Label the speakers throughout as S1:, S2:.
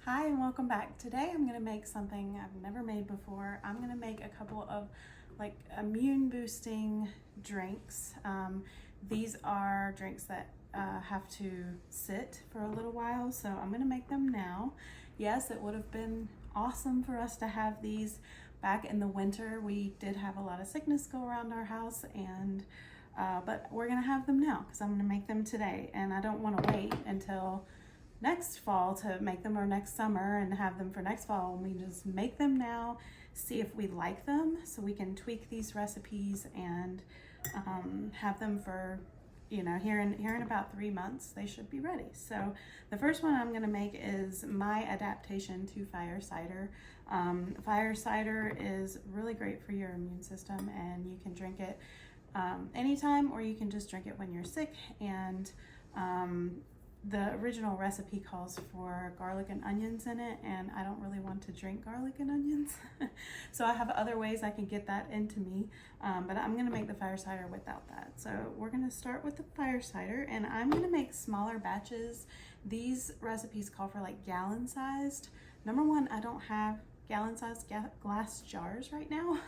S1: Hi and welcome back. Today I'm going to make something I've never made before. I'm going to make a couple of like immune boosting drinks. These are drinks that have to sit for a little while, so I'm going to make them now. Yes, it would have been awesome for us to have these back in the winter. We did have a lot of sickness go around our house, and but we're going to have them now because I'm going to make them today, and I don't want to wait until next fall to make them, or next summer and have them for next fall. We just make them now, see if we like them, so we can tweak these recipes and have them for, you know, here in about 3 months they should be ready. So the first one I'm going to make is my adaptation to fire cider. Fire cider is really great for your immune system, and you can drink it anytime, or you can just drink it when you're sick. And the original recipe calls for garlic and onions in it, and I don't really want to drink garlic and onions. So I have other ways I can get that into me, but I'm going to make the fire cider without that. So we're going to start with the fire cider, and I'm going to make smaller batches. These recipes call for like gallon sized. Number one, I don't have gallon sized glass jars right now,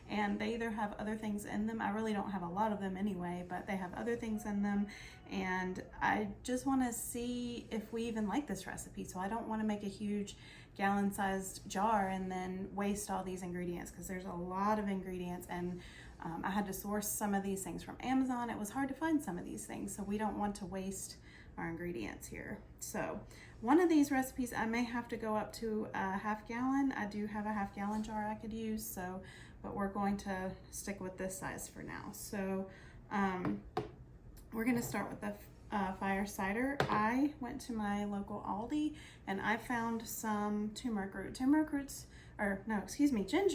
S1: and they either have other things in them. I really don't have a lot of them anyway, but they have other things in them, and I just want to see if we even like this recipe. So I don't want to make a huge gallon sized jar and then waste all these ingredients, because there's a lot of ingredients, and I had to source some of these things from Amazon. It was hard to find some of these things, so we don't want to waste our ingredients here. So one of these recipes I may have to go up to a half gallon. I do have a half gallon jar I could use, so but we're going to stick with this size for now. So we're going to start with the fire cider. I went to my local Aldi and I found some turmeric root. Ginger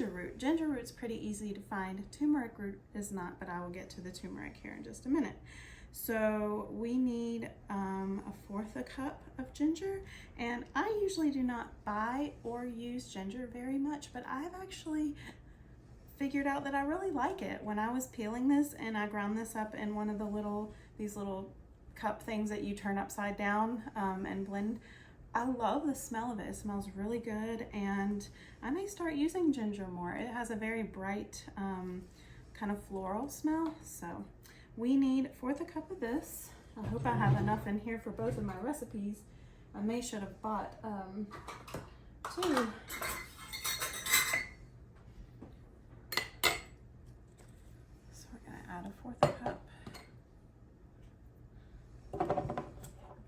S1: root. Ginger root's pretty easy to find. Turmeric root is not, but I will get to the turmeric here in just a minute. So we need 1/4 cup of ginger, and I usually do not buy or use ginger very much, but I've actually figured out that I really like it. When I was peeling this and I ground this up in one of these little cup things that you turn upside down and blend, I love the smell of it. It smells really good, and I may start using ginger more. It has a very bright kind of floral smell. So we need 1/4 cup of this. I hope I have enough in here for both of my recipes. I may should have bought two. So we're gonna add 1/4 cup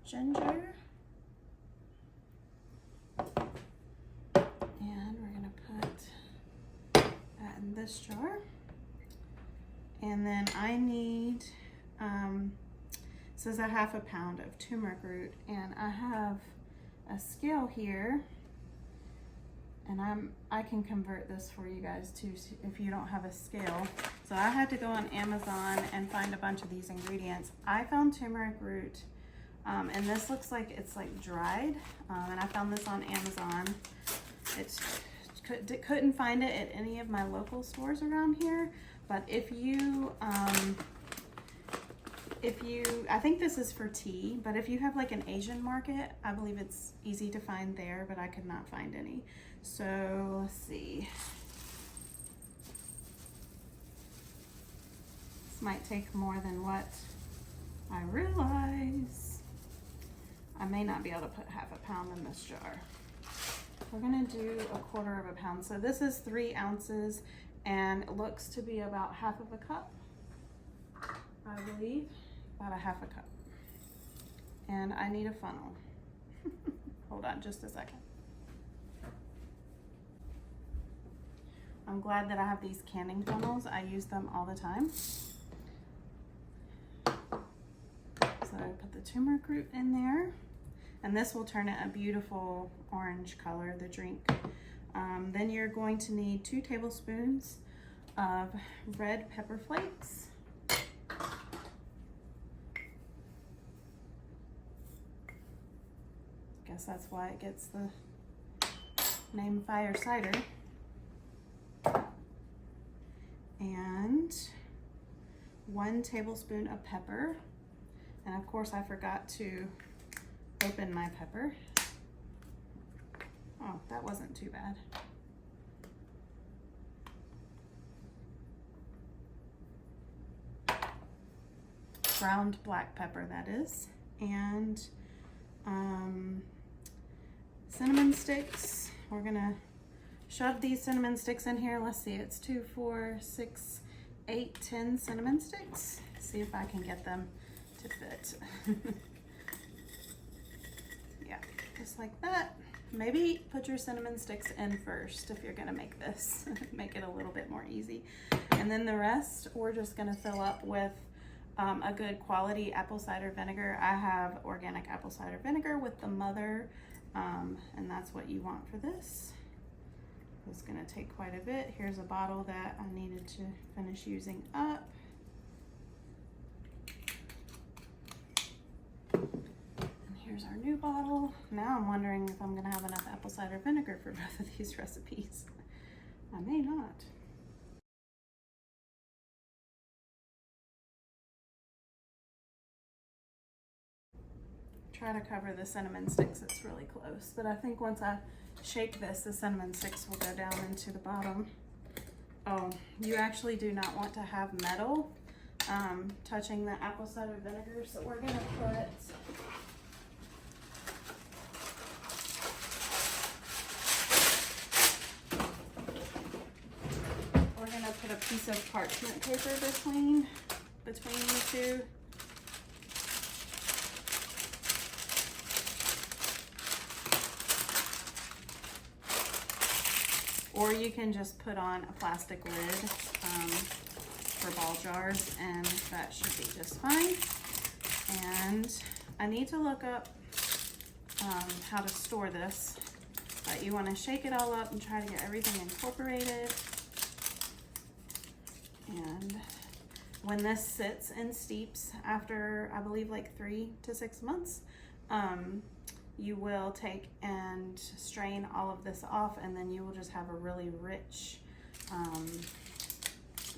S1: ginger. And we're gonna put that in this jar. And then I need, says a 1/2 pound of turmeric root, and I have a scale here, and I can convert this for you guys too if you don't have a scale. So I had to go on Amazon and find a bunch of these ingredients. I found turmeric root, and this looks like it's like dried, and I found this on Amazon. Couldn't find it at any of my local stores around here, but if you I think this is for tea, but if you have like an Asian market, I believe it's easy to find there, but I could not find any. So let's see. This might take more than what I realize. I may not be able to put 1/2 pound in this jar. We're gonna do 1/4 pound. So this is 3 ounces, and it looks to be about 1/2 cup, I believe, about 1/2 cup. And I need a funnel. Hold on just a second. I'm glad that I have these canning funnels. I use them all the time. So I put the turmeric root in there, and this will turn it a beautiful orange color, the drink. Then you're going to need 2 tablespoons of red pepper flakes. Guess that's why it gets the name fire cider. And 1 tablespoon of pepper. And of course I forgot to open my pepper. that wasn't too bad. Ground black pepper, that is. And cinnamon sticks. We're gonna shove these cinnamon sticks in here. Let's see, it's 2, 4, 6, 8, 10 cinnamon sticks. See if I can get them to fit. Yeah, just like that. Maybe put your cinnamon sticks in first if you're gonna make this. Make it a little bit more easy. And then the rest, we're just gonna fill up with a good quality apple cider vinegar. I have organic apple cider vinegar with the mother, and that's what you want for this. It's gonna take quite a bit. Here's a bottle that I needed to finish using up. And here's our new bottle. Now I'm wondering if I'm gonna have enough apple cider vinegar for both of these recipes. I may not. Try to cover the cinnamon sticks, it's really close. But I think once I shake this, the cinnamon sticks will go down into the bottom. Oh, you actually do not want to have metal touching the apple cider vinegar, so we're gonna put a piece of parchment paper between the two. Or you can just put on a plastic lid for ball jars, and that should be just fine. And I need to look up how to store this, but you want to shake it all up and try to get everything incorporated. And when this sits and steeps after, I believe, like 3 to 6 months, you will take and strain all of this off, and then you will just have a really rich,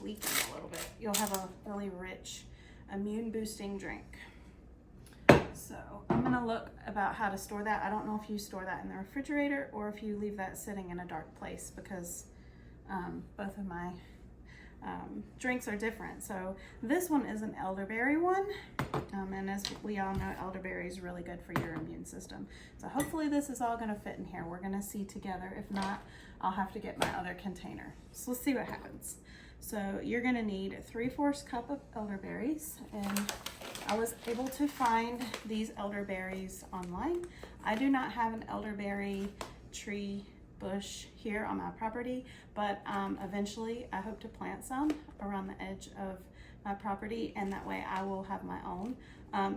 S1: leaking a little bit. You'll have a really rich immune boosting drink. So I'm gonna look about how to store that. I don't know if you store that in the refrigerator or if you leave that sitting in a dark place, because both of my drinks are different. So this one is an elderberry one, and as we all know, elderberry is really good for your immune system. So hopefully this is all going to fit in here. We're going to see together. If not, I'll have to get my other container. So let's see what happens. So you're going to need a 3/4 cup of elderberries, and I was able to find these elderberries online. I do not have an elderberry tree bush here on my property, but eventually I hope to plant some around the edge of my property, and that way I will have my own.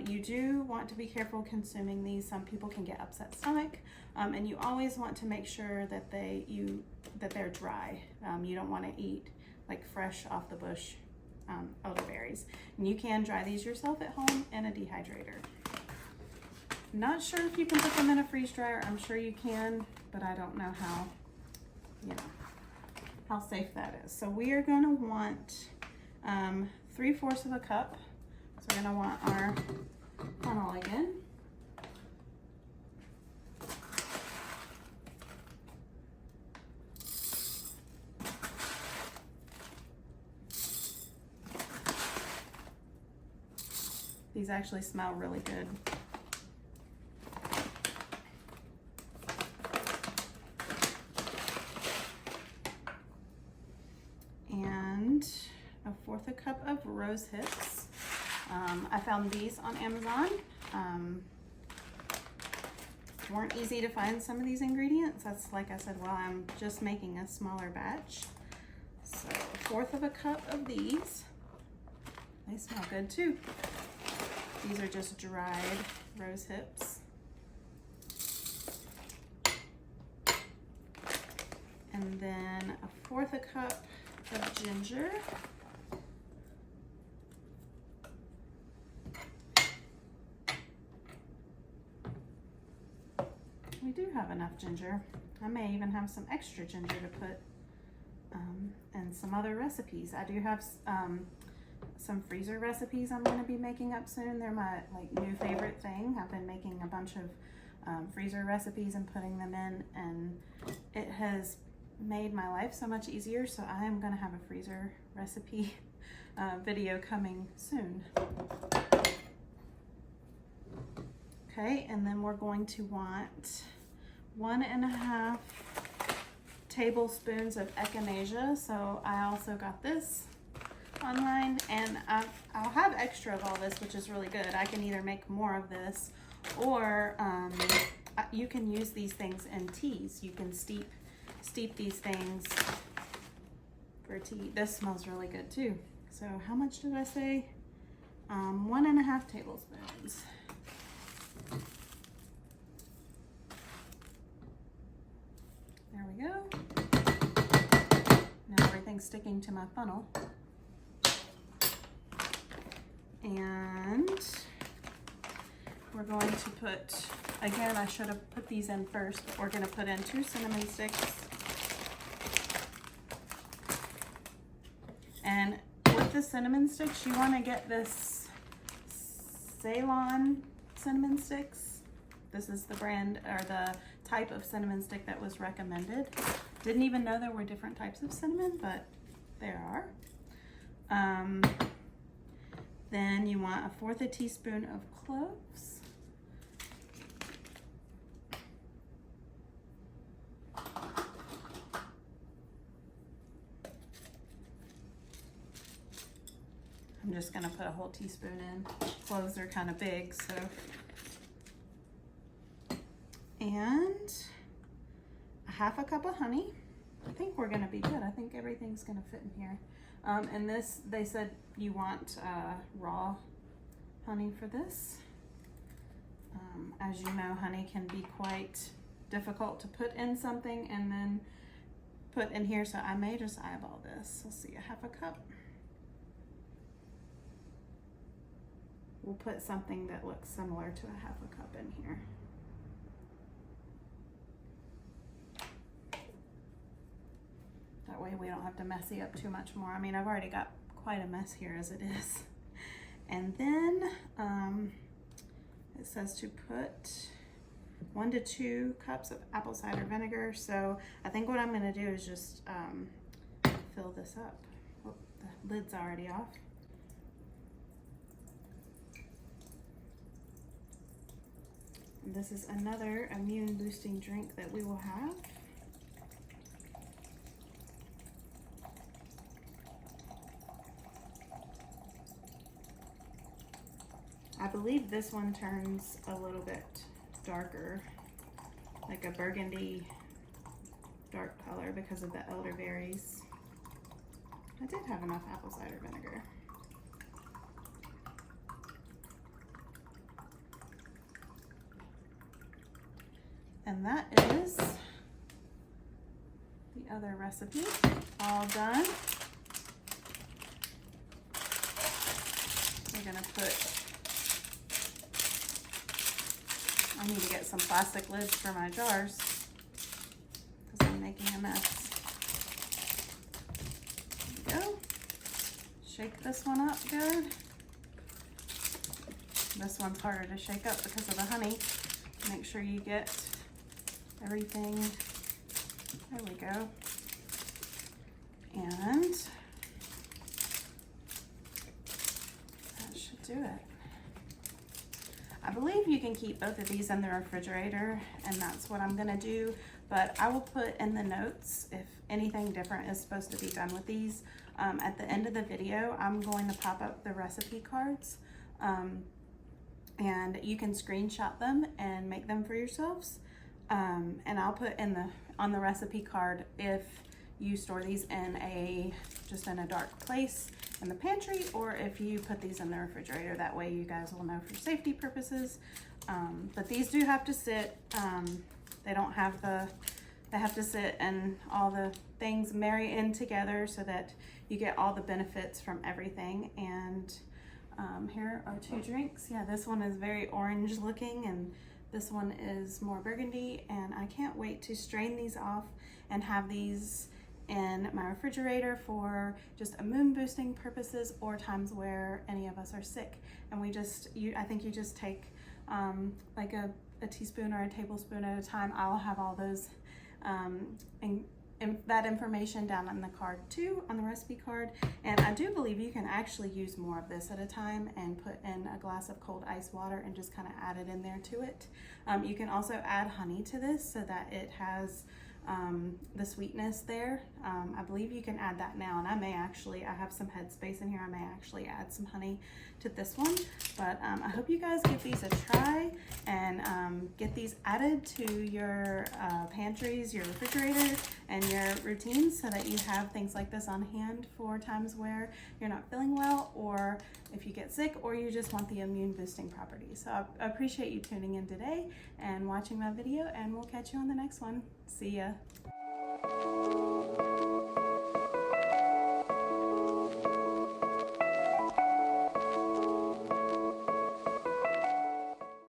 S1: You do want to be careful consuming these. Some people can get upset stomach, and you always want to make sure that they're dry. You don't want to eat like fresh off the bush elderberries. And you can dry these yourself at home in a dehydrator. Not sure if you can put them in a freeze dryer. I'm sure you can, but I don't know how safe that is. So we are going to want 3/4 of a cup. So we're going to want our funnel again. These actually smell really good. And 1/4 a cup of rose hips. I found these on Amazon. Weren't easy to find some of these ingredients. That's, like I said, while I'm just making a smaller batch. So 1/4 of a cup of these. They smell good too. These are just dried rose hips. And then 1/4 a cup of ginger. We do have enough ginger. I may even have some extra ginger to put in some other recipes. I do have some freezer recipes I'm going to be making up soon. They're my new favorite thing. I've been making a bunch of freezer recipes and putting them in, and it has made my life so much easier. So I am gonna have a freezer recipe video coming soon. Okay, and then we're going to want 1.5 tablespoons of echinacea. So I also got this online, and I'll have extra of all this, which is really good. I can either make more of this, or you can use these things in teas. You can steep these things for tea. This smells really good too. So how much did I say? 1.5 tablespoons. There we go. Now everything's sticking to my funnel. And we're going to put, again, I should have put these in first, but we're going to put in 2 cinnamon sticks. And with the cinnamon sticks, you want to get this Ceylon cinnamon sticks. This is the brand, or the type of cinnamon stick that was recommended. Didn't even know there were different types of cinnamon, but there are. Then you want 1/4 teaspoon of cloves. I'm just gonna put a whole teaspoon in. Cloves are kind of big, so. And 1/2 cup of honey. I think we're gonna be good. I think everything's gonna fit in here. And this, they said you want raw honey for this. As you know, honey can be quite difficult to put in something and then put in here, so I may just eyeball this. Let's see, 1/2 cup. We'll put something that looks similar to 1/2 cup in here. That way we don't have to messy up too much more. I mean, I've already got quite a mess here as it is. And then it says to put 1 to 2 cups of apple cider vinegar. So I think what I'm gonna do is just fill this up. Oh, the lid's already off. And this is another immune boosting drink that we will have. I believe this one turns a little bit darker, like a burgundy dark color because of the elderberries. I did have enough apple cider vinegar. And that is the other recipe all done. We're gonna put, I need to get some plastic lids for my jars because I'm making a mess. There we go. Shake this one up good. This one's harder to shake up because of the honey. Make sure you get everything. There we go. And that should do it. I believe you can keep both of these in the refrigerator, and that's what I'm gonna do, but I will put in the notes if anything different is supposed to be done with these. At the end of the video, I'm going to pop up the recipe cards, and you can screenshot them and make them for yourselves. And I'll put on the recipe card if you store these in just in a dark place in the pantry, or if you put these in the refrigerator. That way you guys will know for safety purposes. But these do have to sit. They don't have they have to sit and all the things marry in together so that you get all the benefits from everything. And here are 2 drinks. Yeah, this one is very orange looking, and this one is more burgundy, and I can't wait to strain these off and have these in my refrigerator for just immune boosting purposes, or times where any of us are sick and I think you just take like a a teaspoon or a tablespoon at a time. I'll have all those and that information down on the card too, on the recipe card. And I do believe you can actually use more of this at a time and put in a glass of cold ice water and just kind of add it in there to it. You can also add honey to this so that it has the sweetness there. I believe you can add that now, and I have some headspace in here. I may actually add some honey to this one, but I hope you guys give these a try and get these added to your pantries, your refrigerator, and your routines so that you have things like this on hand for times where you're not feeling well, or if you get sick, or you just want the immune boosting properties. So I appreciate you tuning in today and watching my video, and we'll catch you on the next one. See ya.